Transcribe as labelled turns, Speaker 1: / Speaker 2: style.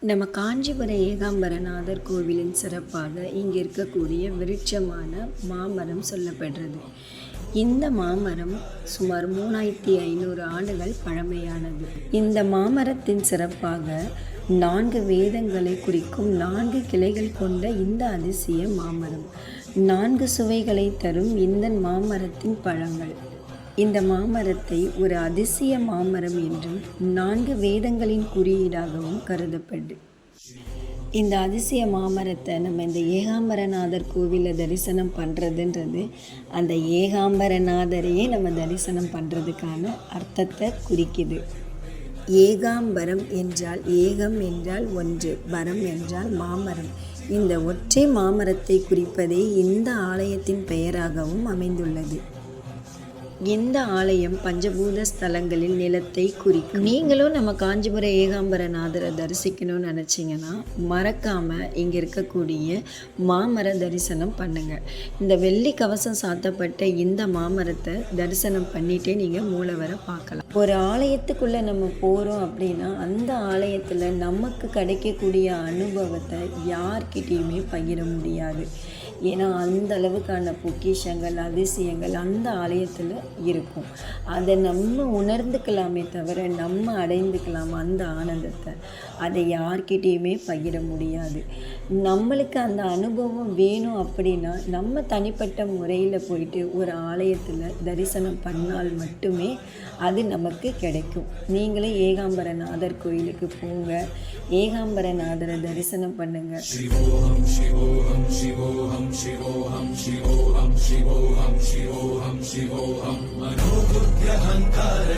Speaker 1: நம்ம காஞ்சிபுரம் ஏகாம்பரநாதர் கோவிலின் சிறப்பாக இங்கே இருக்கக்கூடிய விருட்சமான மாமரம் சொல்லப்படுறது. இந்த மாமரம் சுமார் 3500 ஆண்டுகள் பழமையானது. இந்த மாமரத்தின் சிறப்பாக 4 வேதங்களை குறிக்கும் 4 கிளைகள் கொண்ட இந்த அதிசய மாமரம், 4 சுவைகளை தரும் இந்த மாமரத்தின் பழங்கள். இந்த மாமரத்தை ஒரு அதிசய மாமரம் என்றும் 4 வேதங்களின் குறியீடாகவும் கருதப்படுது. இந்த அதிசய மாமரத்தை நம்ம இந்த ஏகாம்பரநாதர் கோவிலில் தரிசனம் பண்ணுறதுன்றது அந்த ஏகாம்பரநாதரையே நம்ம தரிசனம் பண்ணுறதுக்கான அர்த்தத்தை குறிக்குது. ஏகாம்பரம் என்றால் ஏகம் என்றால் ஒன்று, பரம் என்றால் மாமரம். இந்த ஒற்றை மாமரத்தை குறிப்பதே இந்த ஆலயத்தின் பெயராகவும் அமைந்துள்ளது. இந்த ஆலயம் பஞ்சபூத ஸ்தலங்களில் நிலத்தை குறிக்கும். நீங்களும் நம்ம காஞ்சிபுரம் ஏகாம்பரநாதரை தரிசிக்கணும்னு நினச்சிங்கன்னா மறக்காமல் இங்கே இருக்கக்கூடிய மாமர தரிசனம் பண்ணுங்கள். இந்த வெள்ளி கவசம் சாத்தப்பட்ட இந்த மாமரத்தை தரிசனம் பண்ணிகிட்டே நீங்கள் மூலவரை பார்க்கலாம். ஒரு ஆலயத்துக்குள்ளே நம்ம போகிறோம் அப்படின்னா அந்த ஆலயத்தில் நமக்கு கிடைக்கக்கூடிய அனுபவத்தை யார்கிட்டையுமே பகிர முடியாது. ஏன்னா அந்த அளவுக்கான பொக்கிஷங்கள், அதிசயங்கள் அந்த ஆலயத்தில் இருக்கும். அதை நம்ம உணர்ந்துக்கலாமே தவிர நம்ம அடைந்துக்கலாம் அந்த ஆனந்தத்தை. அதை யார்கிட்டையுமே பகிர முடியாது. நம்மளுக்கு அந்த அனுபவம் வேணும் அப்படின்னா நம்ம தனிப்பட்ட முறையில் போயிட்டு ஒரு ஆலயத்தில் தரிசனம் பண்ணால் மட்டுமே அது நமக்கு கிடைக்கும். நீங்களே ஏகாம்பரநாதர் கோயிலுக்கு போங்க, ஏகாம்பரநாதரை தரிசனம் பண்ணுங்கள். சிவோஹம் சிவோஹம் சிவோஹம் சிவோஹம் சிவோஹம் சிவோஹம் சிவோஹம் சிவோஹம் மனோபுத்தியஹங்கார